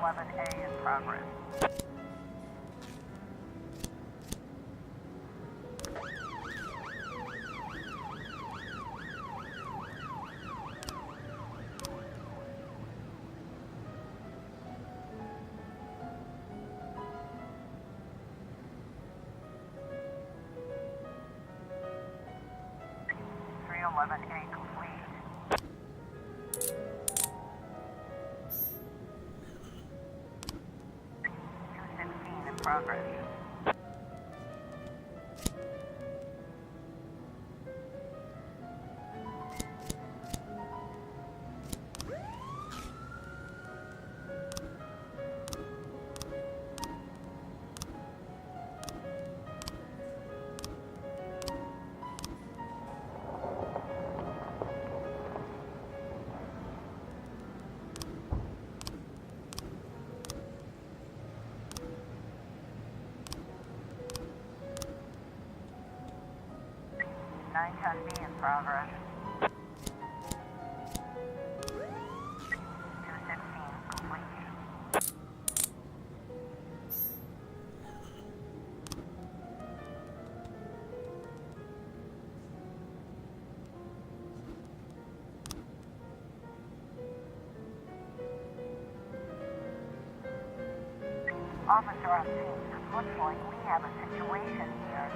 311A in progress. Eleven A complete. 216 in progress. Nine ton B in progress. 216 complete. Officer on scene, looks like we have a situation here.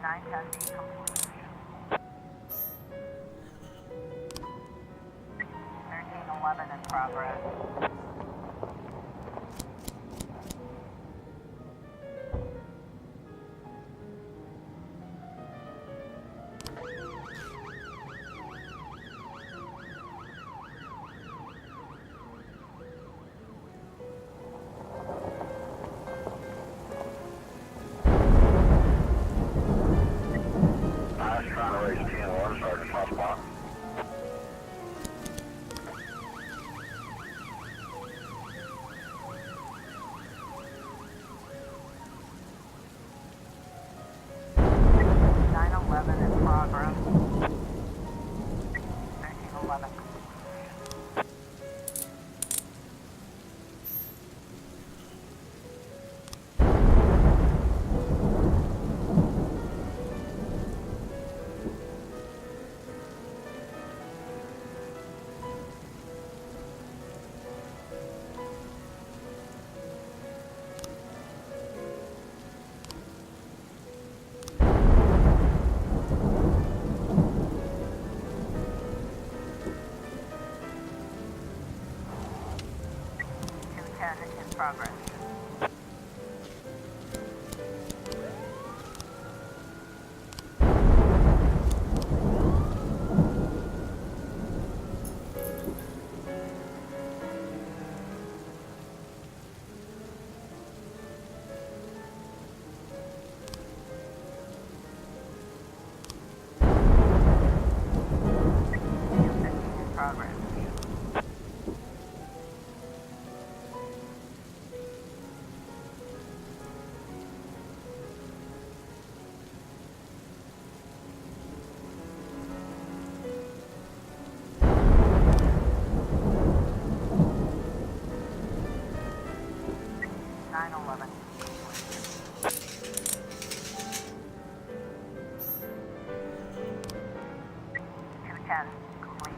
Nine ton B complete. 1311 in progress. Sergeant Hotspot. In progress. 1311 complete. In progress. In progress. 911. 210 complete.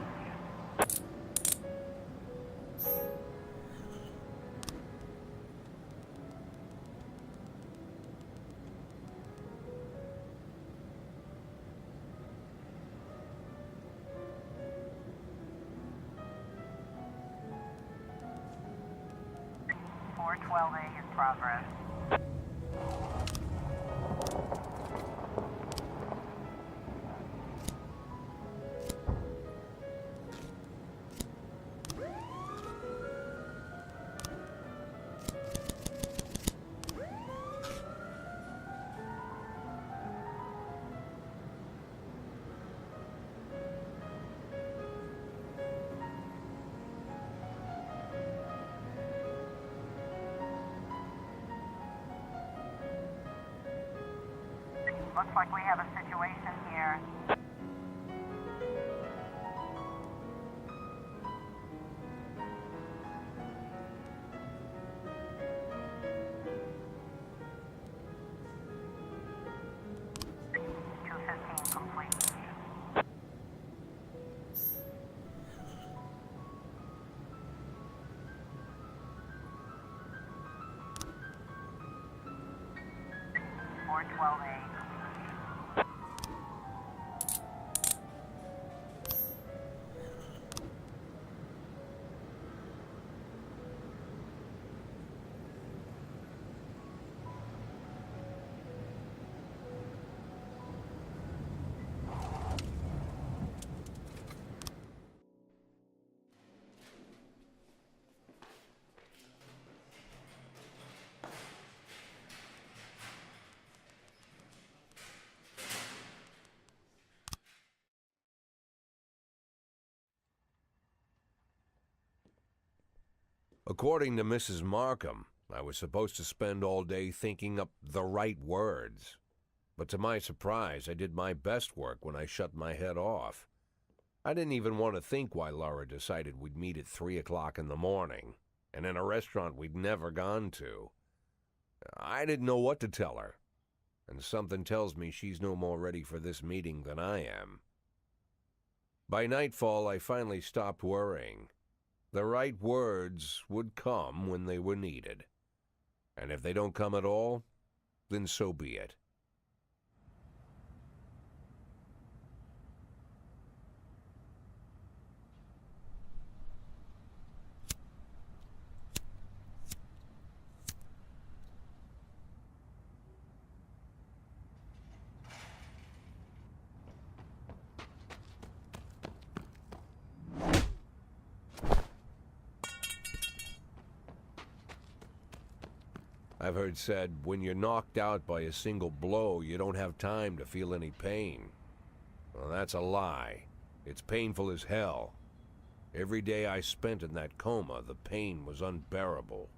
Four 12A in progress. Looks like we have a situation here. Complete. 412A. According to Mrs. Markham, I was supposed to spend all day thinking up the right words. But to my surprise, I did my best work when I shut my head off. I didn't even want to think why Laura decided we'd meet at 3 o'clock in the morning, and in a restaurant we'd never gone to. I didn't know what to tell her, and something tells me she's no more ready for this meeting than I am. By nightfall, I finally stopped worrying. The right words would come when they were needed. And if they don't come at all, then so be it. I've heard said, when you're knocked out by a single blow, you don't have time to feel any pain. Well, that's a lie. It's painful as hell. Every day I spent in that coma, the pain was unbearable.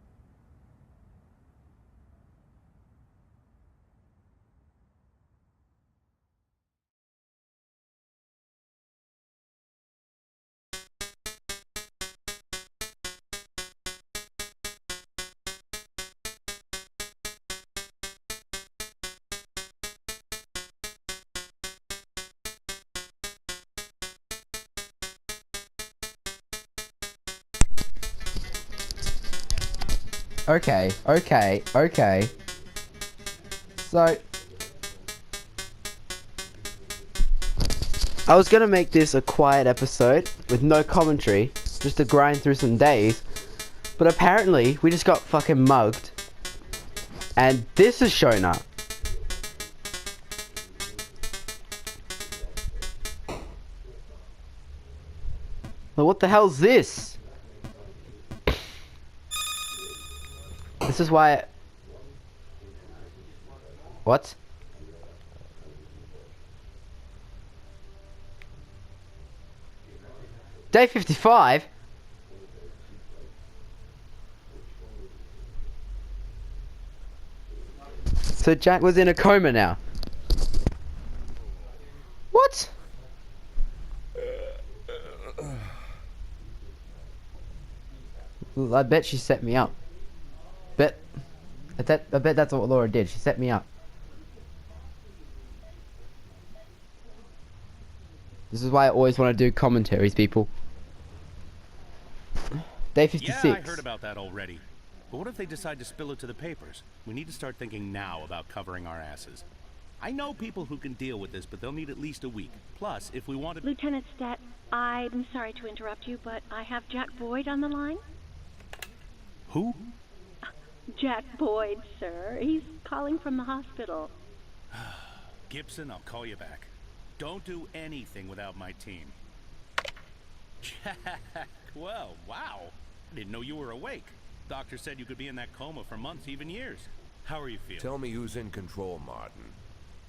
Okay. So, I was gonna make this a quiet episode with no commentary, just to grind through some days, but apparently we just got fucking mugged, and this has shown up. Well, what the hell's this? This is why... What? Day 55? So Jack was in a coma now. What? I bet she set me up. I bet that's what Laura did. She set me up. This is why I always want to do commentaries, people. Day 56. Yeah, I heard about that already. But what if they decide to spill it to the papers? We need to start thinking now about covering our asses. I know people who can deal with this, but they'll need at least a week. Plus, if we want to... Lieutenant Stat, I'm sorry to interrupt you, but I have Jack Boyd on the line. Who? Jack Boyd, sir. He's calling from the hospital. Gibson, I'll call you back. Don't do anything without my team. Jack, well, wow. I didn't know you were awake. Doctor said you could be in that coma for months, even years. How are you feeling? Tell me who's in control, Martin.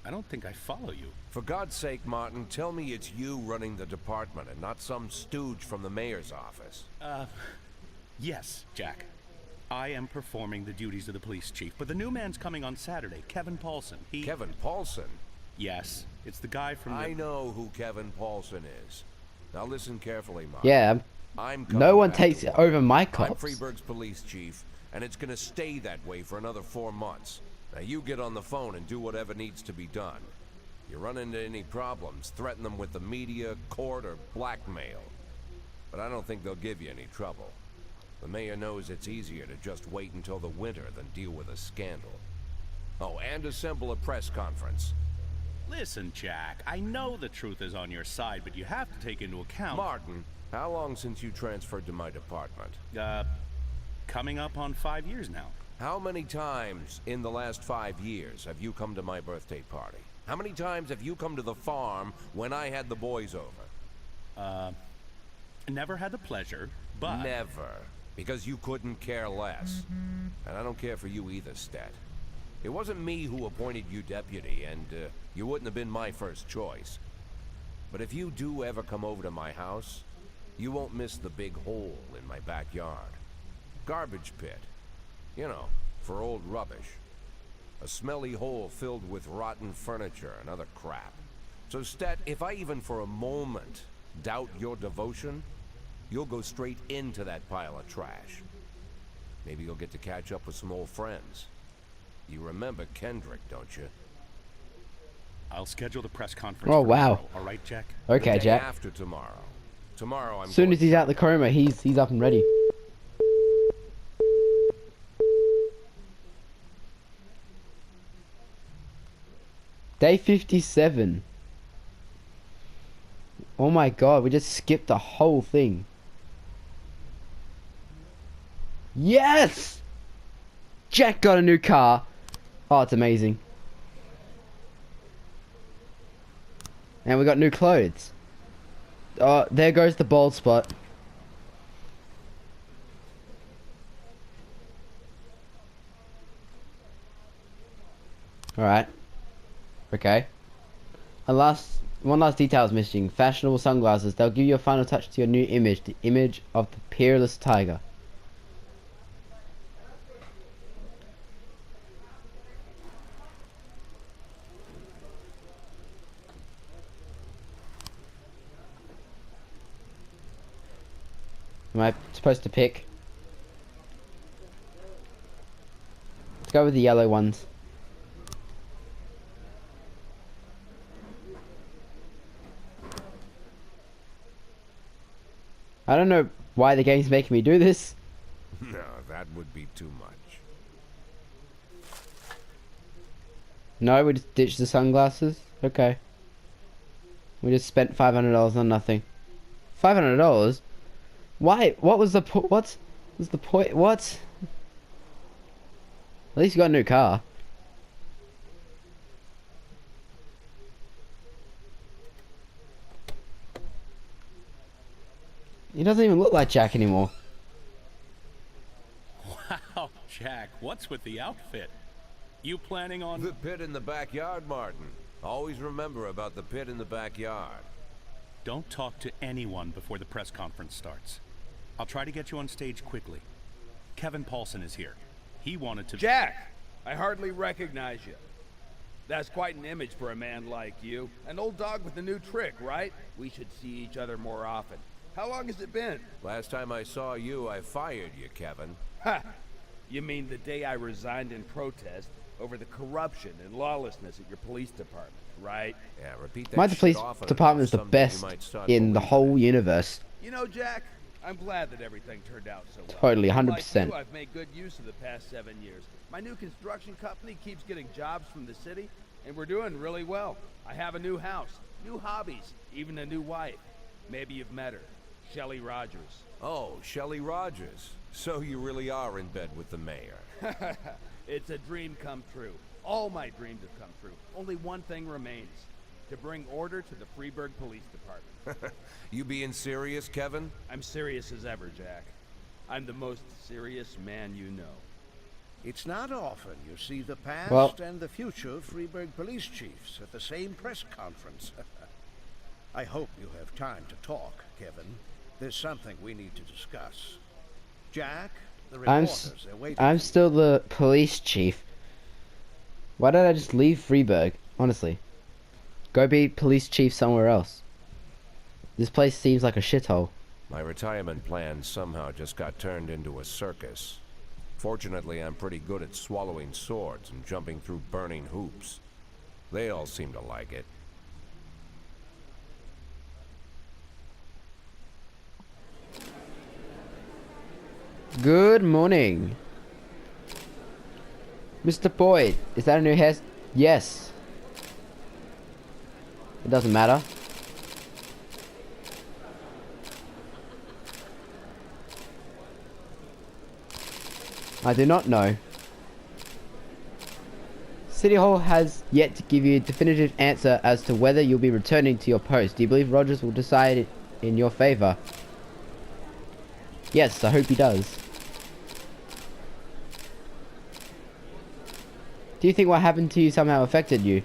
I don't think I follow you. For God's sake, Martin, tell me it's you running the department and not some stooge from the mayor's office. Yes, Jack. I am performing the duties of the police chief, but the new man's coming on Saturday, Kevin Paulson. Kevin Paulson? Yes, it's the guy from the... I know who Kevin Paulson is. Now listen carefully, Mark. Yeah, I'm no coming one back takes to it work. over my I'm cops. Freeburg's police chief, and it's gonna stay that way for another 4 months. Now you get on the phone and do whatever needs to be done. You run into any problems, threaten them with the media, court, or blackmail. But I don't think they'll give you any trouble. The mayor knows it's easier to just wait until the winter than deal with a scandal. Oh, and assemble a press conference. Listen, Jack, I know the truth is on your side, but you have to take into account... Martin, how long since you transferred to my department? Coming up on 5 years now. How many times in the last 5 years have you come to my birthday party? How many times have you come to the farm when I had the boys over? Never had the pleasure, but... Never. Because you couldn't care less. And I don't care for you either, Stat. It wasn't me who appointed you deputy, and you wouldn't have been my first choice. But if you do ever come over to my house, you won't miss the big hole in my backyard. Garbage pit. You know, for old rubbish. A smelly hole filled with rotten furniture and other crap. So, Stat, if I even for a moment doubt your devotion, you'll go straight into that pile of trash. Maybe you'll get to catch up with some old friends. You remember Kendrick, don't you? I'll schedule the press conference. Oh, for wow. tomorrow, all right, Jack? Okay, The day Jack. after tomorrow. Tomorrow I'm As soon going as he's out the coma, he's up and ready. Day 57. Oh my god, we just skipped the whole thing. Yes! Jack got a new car. Oh, it's amazing. And we got new clothes. Oh, there goes the bald spot. Alright. Okay. One last detail is missing. Fashionable sunglasses. They'll give you a final touch to your new image. The image of the peerless tiger. Am I supposed to pick? Let's go with the yellow ones. I don't know why the game's making me do this. No, that would be too much. No, we just ditched the sunglasses? Okay. We just spent $500 on nothing. $500? Why? What was the what was the point? What? At least you got a new car. He doesn't even look like Jack anymore. Wow, Jack, what's with the outfit? You planning on... The pit in the backyard, Martin. Always remember about the pit in the backyard. Don't talk to anyone before the press conference starts. I'll try to get you on stage quickly. Kevin Paulson is here. He wanted to... Jack! I hardly recognize you. That's quite an image for a man like you. An old dog with a new trick, right? We should see each other more often. How long has it been? Last time I saw you, I fired you, Kevin. Ha! You mean the day I resigned in protest over the corruption and lawlessness at your police department, right? Yeah, repeat that My shit police often department is the enough, someday you best might start in the believing whole it. universe. You know, Jack, I'm glad that everything turned out so well. Totally, Like 100%. you, I've made good use of the past 7 years. My new construction company keeps getting jobs from the city, and we're doing really well. I have a new house, new hobbies, even a new wife. Maybe you've met her. Shelley Rogers. Oh, Shelley Rogers. So you really are in bed with the mayor. It's a dream come true. All my dreams have come true. Only one thing remains. To bring order to the Freeburg Police Department. You being serious, Kevin? I'm serious as ever, Jack. I'm the most serious man you know. It's not often you see the past Well- and the future Freeburg police chiefs at the same press conference. I hope you have time to talk, Kevin. There's something we need to discuss. Jack, the reporters are waiting. I'm still the police chief. Why did I just leave Freeburg? Honestly. Go be police chief somewhere else. This place seems like a shithole. My retirement plan somehow just got turned into a circus. Fortunately, I'm pretty good at swallowing swords and jumping through burning hoops. They all seem to like it. Good morning. Mr. Boyd, is that a new hair? Yes. It doesn't matter. I do not know. City Hall has yet to give you a definitive answer as to whether you'll be returning to your post. Do you believe Rogers will decide it in your favor? Yes, I hope he does. Do you think what happened to you somehow affected you?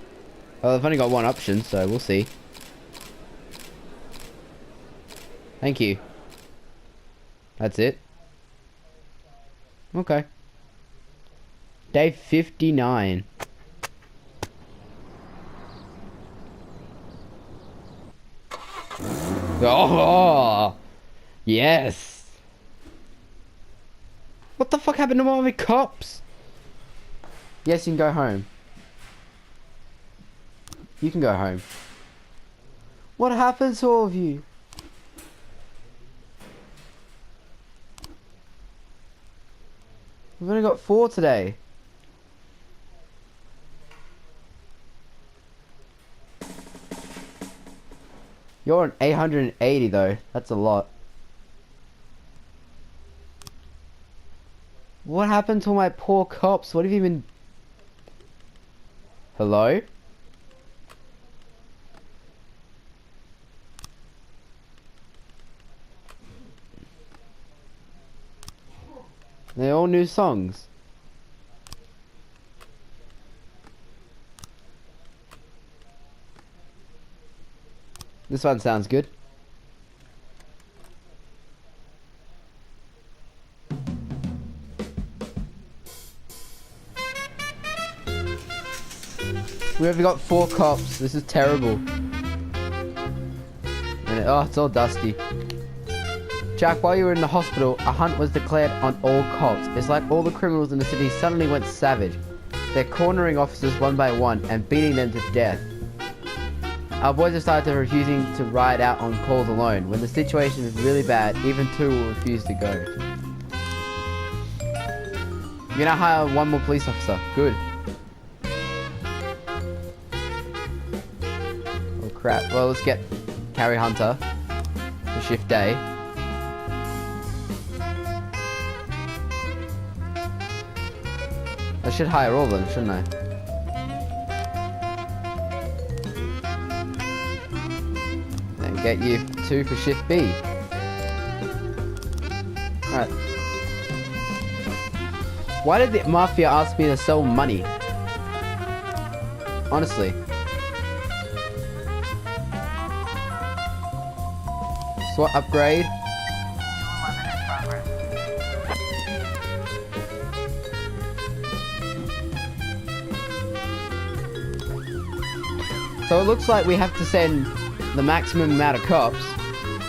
Well, I've only got one option, so we'll see. Thank you. That's it. Okay. Day 59. Oh! Yes! What the fuck happened to all the cops? Yes, you can go home. You can go home. What happened to all of you? We've only got 4 today. You're an 880 though. That's a lot. What happened to my poor cops? What have you been... Hello? They're all new songs. This one sounds good. We have got 4 cops. This is terrible. And oh, it's all dusty. Jack, while you were in the hospital, a hunt was declared on all cops. It's like all the criminals in the city suddenly went savage. They're cornering officers one by one and beating them to death. Our boys have started refusing to ride out on calls alone. When the situation is really bad, even 2 will refuse to go. You're gonna hire 1 more police officer. Good. Oh crap. Well, let's get Carrie Hunter for shift day. I should hire all of them, shouldn't I? And get you 2 for shift B. Alright. Why did the mafia ask me to sell money? Honestly. SWAT upgrade. So it looks like we have to send the maximum amount of cops,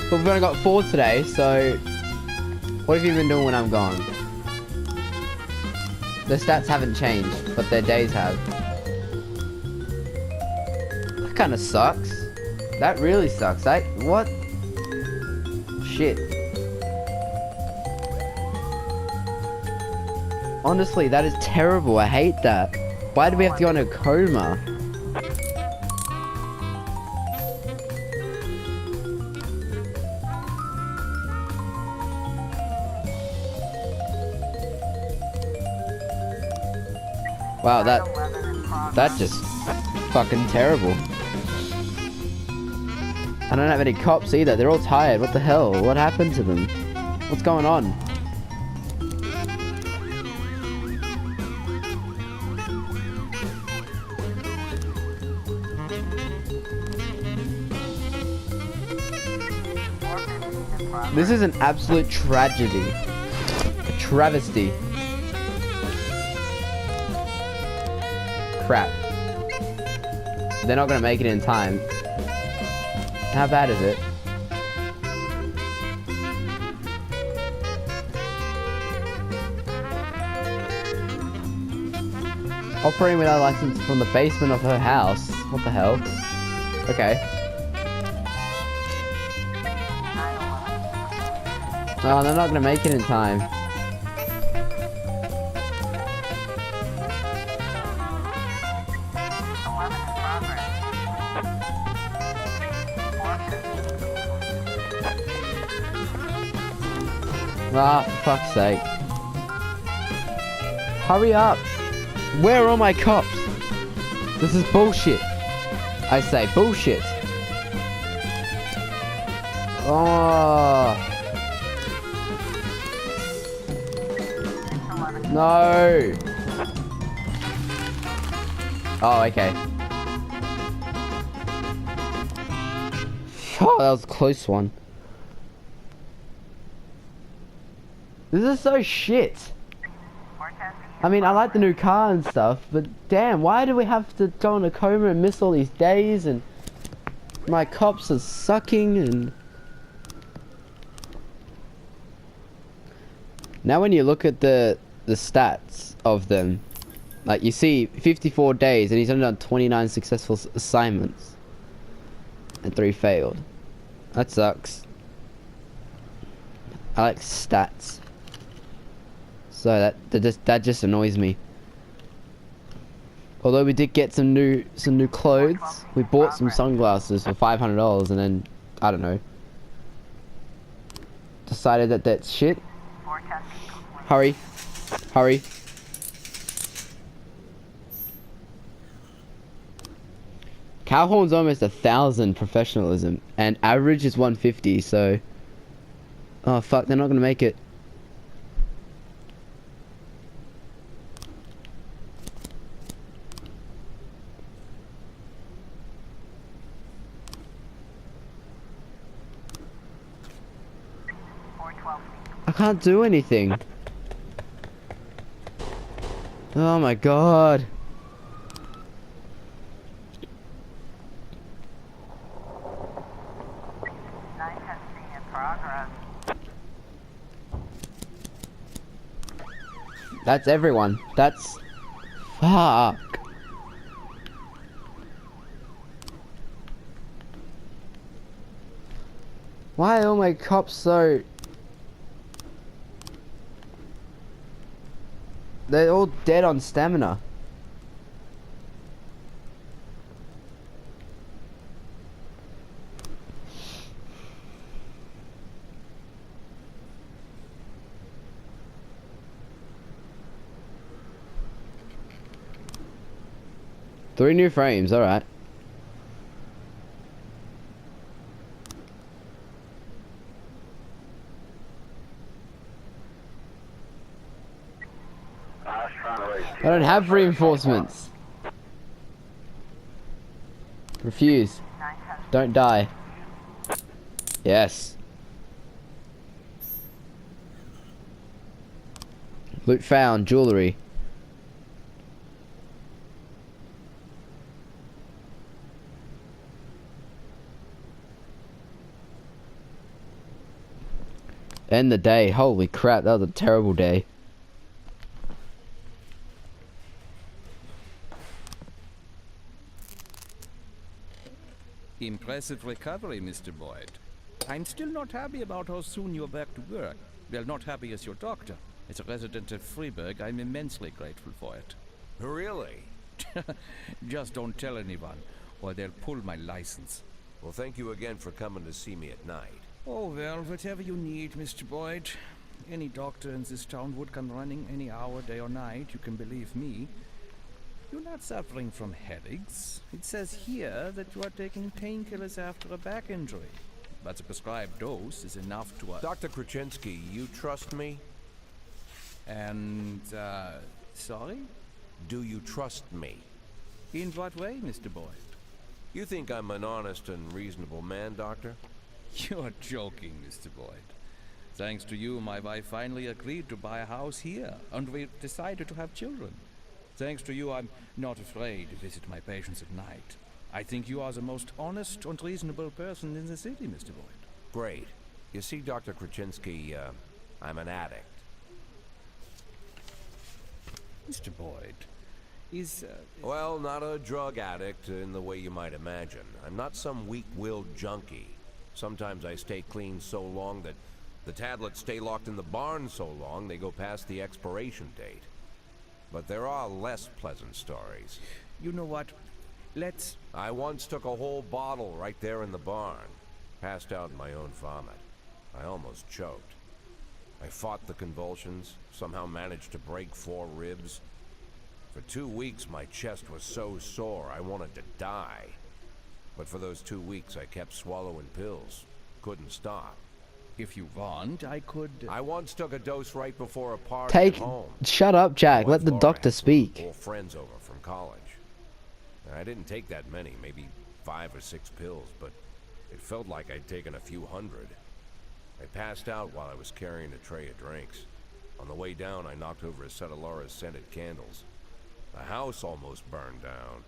but we've only got 4 today, so what have you been doing when I'm gone? The stats haven't changed, but their days have. That kind of sucks. That really sucks. What? Shit. Honestly, that is terrible. I hate that. Why do we have to go into a coma? Wow, that just fucking terrible. I don't have any cops either. They're all tired. What the hell? What happened to them? What's going on? This is an absolute tragedy. A travesty. Crap. They're not gonna make it in time. How bad is it? Operating without a license from the basement of her house. What the hell? Okay. Oh, they're not gonna make it in time. Ah, for fuck's sake. Hurry up! Where are all my cops? This is bullshit. I say bullshit. Oh. No. Oh, okay. Oh, that was a close one. This is so shit. I mean, I like the new car and stuff, but damn, why do we have to go in a coma and miss all these days, and my cops are sucking, and... Now when you look at the stats of them, like you see 54 days and he's only done 29 successful assignments and 3 failed. That sucks. I like stats. So that just annoys me. Although we did get some new clothes, we bought some sunglasses for $500 and then I don't know, decided that that's shit. Hurry, hurry. Calhoun's almost 1,000 professionalism and average is 150. So, oh fuck, they're not gonna make it. I can't do anything. Oh my god. That's everyone. That's... Fuck. Why are all my cops so... They're all dead on stamina. Three new frames, alright. I don't have reinforcements. Refuse. Don't die. Yes. Loot found. Jewelry. End the day. Holy crap, that was a terrible day. Impressive recovery, Mr. Boyd. I'm still not happy about how soon you're back to work. Well, not happy as your doctor. As a resident of Freiburg, I'm immensely grateful for it. Really? Just don't tell anyone, or they'll pull my license. Well, thank you again for coming to see me at night. Oh, well, whatever you need, Mr. Boyd. Any doctor in this town would come running any hour, day or night, you can believe me. You're not suffering from headaches. It says here that you are taking painkillers after a back injury. But the prescribed dose is enough to... Dr. Kraczynski, you trust me? And, sorry? Do you trust me? In what way, Mr. Boyd? You think I'm an honest and reasonable man, Doctor? You're joking, Mr. Boyd. Thanks to you, my wife finally agreed to buy a house here, and we decided to have children. Thanks to you, I'm not afraid to visit my patients at night. I think you are the most honest and reasonable person in the city, Mr. Boyd. Great. You see, Dr. Kraczynski, I'm an addict. Mr. Boyd, is... Well, not a drug addict in the way you might imagine. I'm not some weak-willed junkie. Sometimes I stay clean so long that the tablets stay locked in the barn so long they go past the expiration date. But there are less pleasant stories. You know what? Let's... I once took a whole bottle right there in the barn. Passed out in my own vomit. I almost choked. I fought the convulsions, somehow managed to break 4 ribs. For 2 weeks, my chest was so sore I wanted to die. But for those 2 weeks, I kept swallowing pills. Couldn't stop. If you want, I could... I once took a dose right before a party Take... at home. Shut up, Jack. My Let the wife Laura doctor had some speak. old friends over from college. I didn't take that many, maybe 5 or 6 pills, but it felt like I'd taken a few hundred. I passed out while I was carrying a tray of drinks. On the way down, I knocked over a set of Laura's scented candles. The house almost burned down.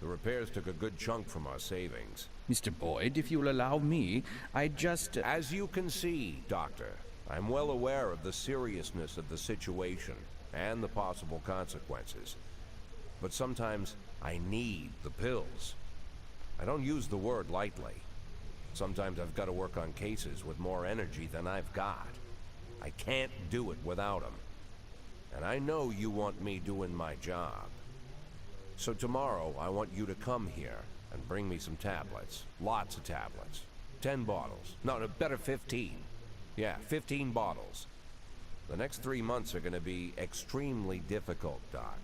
The repairs took a good chunk from our savings. Mr. Boyd, if you'll allow me, I just... As you can see, Doctor, I'm well aware of the seriousness of the situation and the possible consequences. But sometimes I need the pills. I don't use the word lightly. Sometimes I've got to work on cases with more energy than I've got. I can't do it without them. And I know you want me doing my job. So tomorrow, I want you to come here and bring me some tablets. Lots of tablets. 10 bottles. No, better 15. Yeah, 15 bottles. The next 3 months are going to be extremely difficult, Doc.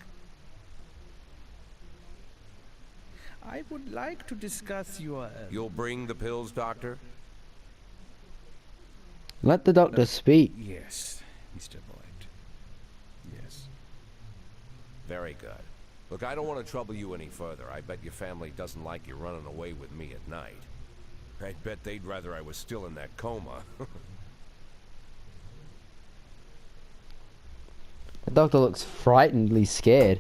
I would like to discuss your... You'll bring the pills, Doctor? Let the doctor speak. Yes, Mr. Boyd. Yes. Very good. Look, I don't want to trouble you any further. I bet your family doesn't like you running away with me at night. I bet they'd rather I was still in that coma. The doctor looks frightenedly scared.